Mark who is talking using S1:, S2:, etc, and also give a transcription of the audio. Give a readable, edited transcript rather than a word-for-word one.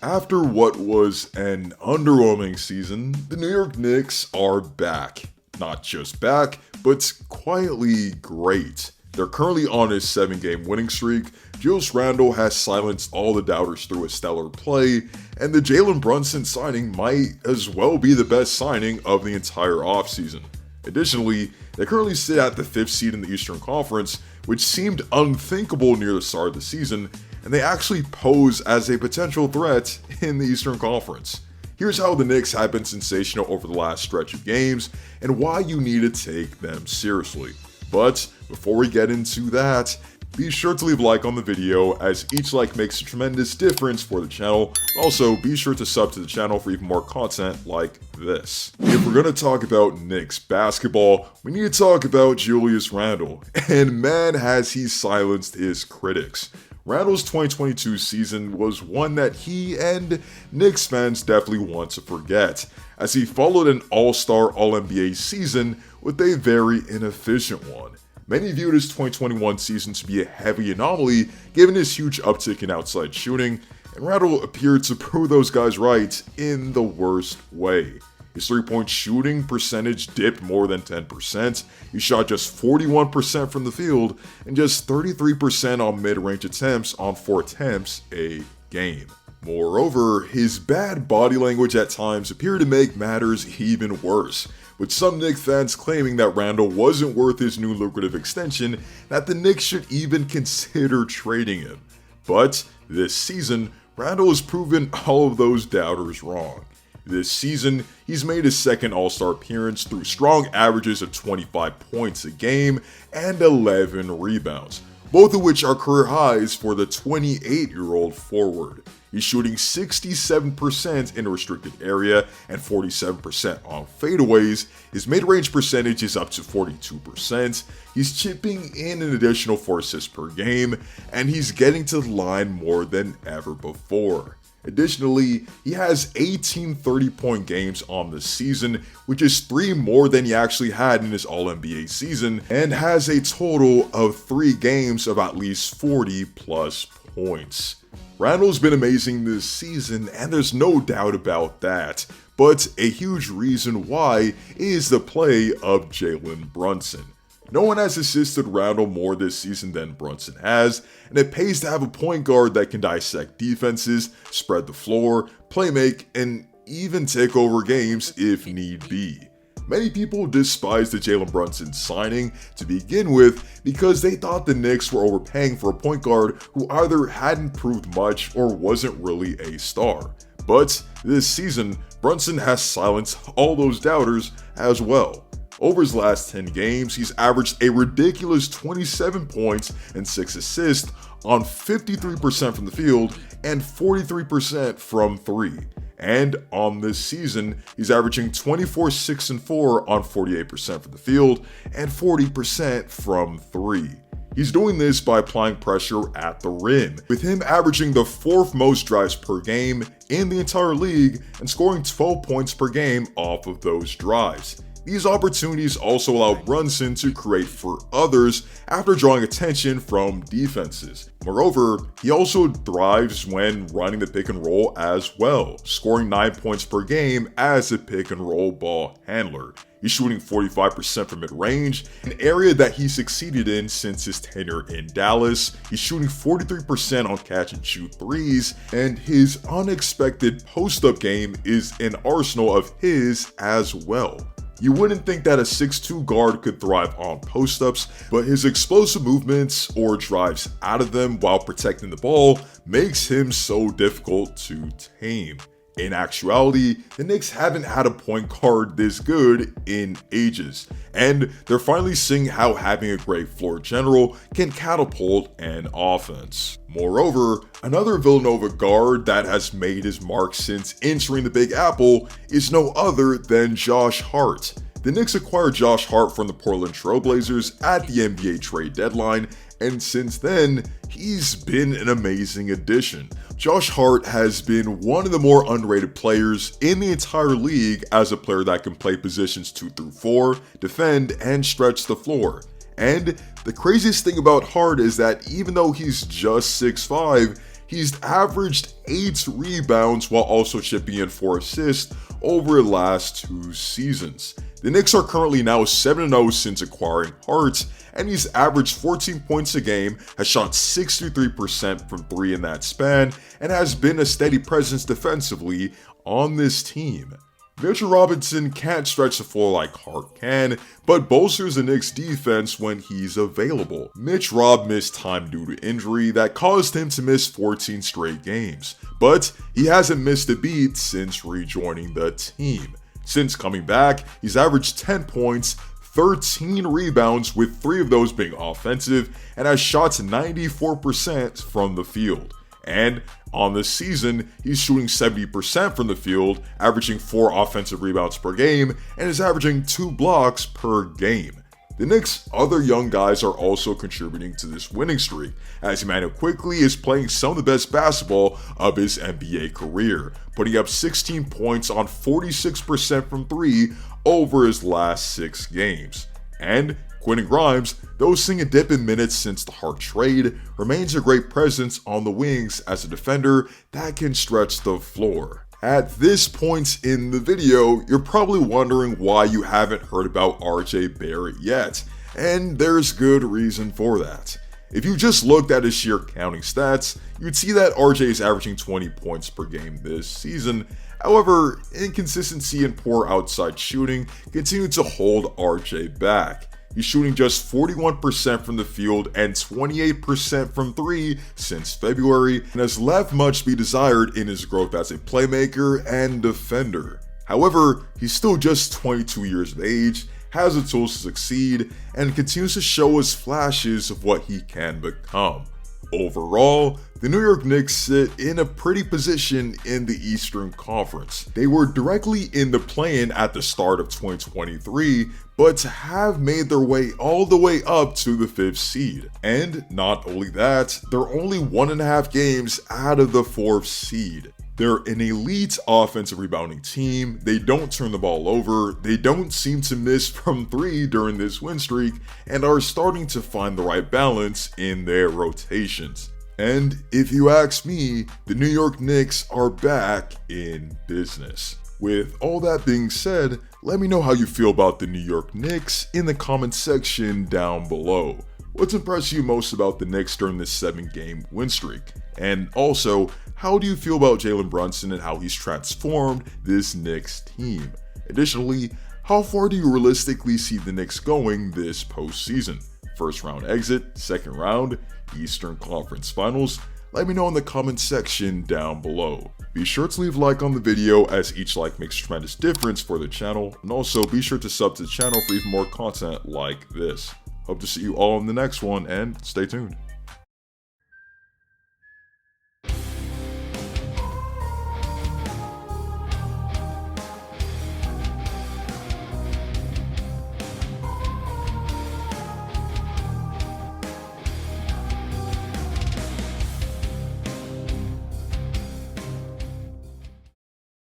S1: After what was an underwhelming season, the New York Knicks are back. Not just back, but quietly great. They're currently on a 7-game winning streak. Julius Randle has silenced all the doubters through a stellar play, and the Jalen Brunson signing might as well be the best signing of the entire offseason. Additionally, they currently sit at the 5th seed in the Eastern Conference, which seemed unthinkable near the start of the season, and they actually pose as a potential threat in the Eastern Conference. Here's how the Knicks have been sensational over the last stretch of games, and why you need to take them seriously. But before we get into that, be sure to leave a like on the video, as each like makes a tremendous difference for the channel. Also, be sure to sub to the channel for even more content like this. If we're going to talk about Knicks basketball, we need to talk about Julius Randle, and man has he silenced his critics. Randle's 2022 season was one that he and Knicks fans definitely want to forget, as he followed an all-star All-NBA season with a very inefficient one. Many viewed his 2021 season to be a heavy anomaly given his huge uptick in outside shooting, and Randle appeared to prove those guys right in the worst way. His three-point shooting percentage dipped more than 10%, he shot just 41% from the field, and just 33% on mid-range attempts on 4 attempts a game. Moreover, his bad body language at times appeared to make matters even worse, with some Knicks fans claiming that Randle wasn't worth his new lucrative extension, that the Knicks should even consider trading him. But this season, Randle has proven all of those doubters wrong. This season, he's made his second All-Star appearance through strong averages of 25 points a game and 11 rebounds, both of which are career highs for the 28-year-old forward. He's shooting 67% in a restricted area and 47% on fadeaways. His mid-range percentage is up to 42%. He's chipping in an additional 4 assists per game, and he's getting to the line more than ever before. Additionally, he has 18 30-point games on the season, which is 3 more than he actually had in his All-NBA season, and has a total of 3 games of at least 40 plus points. Randle's been amazing this season, and there's no doubt about that, but a huge reason why is the play of Jalen Brunson. No one has assisted Randle more this season than Brunson has, and it pays to have a point guard that can dissect defenses, spread the floor, play make, and even take over games if need be. Many people despised the Jalen Brunson signing to begin with because they thought the Knicks were overpaying for a point guard who either hadn't proved much or wasn't really a star. But this season, Brunson has silenced all those doubters as well. Over his last 10 games, he's averaged a ridiculous 27 points and 6 assists on 53% from the field and 43% from 3. And on this season, he's averaging 24, 6, and 4 on 48% from the field and 40% from 3. He's doing this by applying pressure at the rim, with him averaging the 4th most drives per game in the entire league and scoring 12 points per game off of those drives. These opportunities also allow Brunson to create for others after drawing attention from defenses. Moreover, he also thrives when running the pick and roll as well, scoring 9 points per game as a pick and roll ball handler. He's shooting 45% from mid-range, an area that he succeeded in since his tenure in Dallas. He's shooting 43% on catch-and-shoot threes, and his unexpected post-up game is an arsenal of his as well. You wouldn't think that a 6'2 guard could thrive on post-ups, but his explosive movements or drives out of them while protecting the ball makes him so difficult to tame. In actuality, the Knicks haven't had a point guard this good in ages, and they're finally seeing how having a great floor general can catapult an offense. Moreover, another Villanova guard that has made his mark since entering the Big Apple is no other than Josh Hart. The Knicks acquired Josh Hart from the Portland Trail Blazers at the NBA trade deadline, and since then, he's been an amazing addition. Josh Hart has been one of the more underrated players in the entire league as a player that can play positions 2 through 4, defend, and stretch the floor. And the craziest thing about Hart is that even though he's just 6'5", he's averaged 8 rebounds while also chipping in 4 assists over the last 2 seasons. The Knicks are currently now 7-0 since acquiring Hart, and he's averaged 14 points a game, has shot 63% from 3 in that span, and has been a steady presence defensively on this team. Mitchell Robinson can't stretch the floor like Hart can, but bolsters the Knicks defense when he's available. Mitch Rob missed time due to injury that caused him to miss 14 straight games, but he hasn't missed a beat since rejoining the team. Since coming back, he's averaged 10 points, 13 rebounds, with 3 of those being offensive, and has shot 94% from the field. And on the season, he's shooting 70% from the field, averaging 4 offensive rebounds per game, and is averaging 2 blocks per game. The Knicks' other young guys are also contributing to this winning streak, as Emmanuel Quickley is playing some of the best basketball of his NBA career, putting up 16 points on 46% from 3 over his last 6 games. And Quentin Grimes, though seeing a dip in minutes since the Hart trade, remains a great presence on the wings as a defender that can stretch the floor. At this point in the video, you're probably wondering why you haven't heard about RJ Barrett yet, and there's good reason for that. If you just looked at his sheer counting stats, you'd see that RJ is averaging 20 points per game this season. However, inconsistency and poor outside shooting continue to hold RJ back. He's shooting just 41% from the field and 28% from 3 since February, and has left much to be desired in his growth as a playmaker and defender. However, he's still just 22 years of age, has the tools to succeed, and continues to show us flashes of what he can become. Overall, the New York Knicks sit in a pretty position in the Eastern Conference. They were directly in the play-in at the start of 2023, but have made their way all the way up to the 5th seed. And not only that, they're only 1.5 games out of the 4th seed. They're an elite offensive rebounding team, they don't turn the ball over, they don't seem to miss from 3 during this win streak, and are starting to find the right balance in their rotations. And if you ask me, the New York Knicks are back in business. With all that being said, let me know how you feel about the New York Knicks in the comments section down below. What's impressed you most about the Knicks during this 7-game win streak? And also, how do you feel about Jalen Brunson and how he's transformed this Knicks team? Additionally, how far do you realistically see the Knicks going this postseason? First round exit, second round, Eastern Conference Finals? Let me know in the comments section down below. Be sure to leave a like on the video, as each like makes a tremendous difference for the channel, and also be sure to sub to the channel for even more content like this. Hope to see you all in the next one, and stay tuned.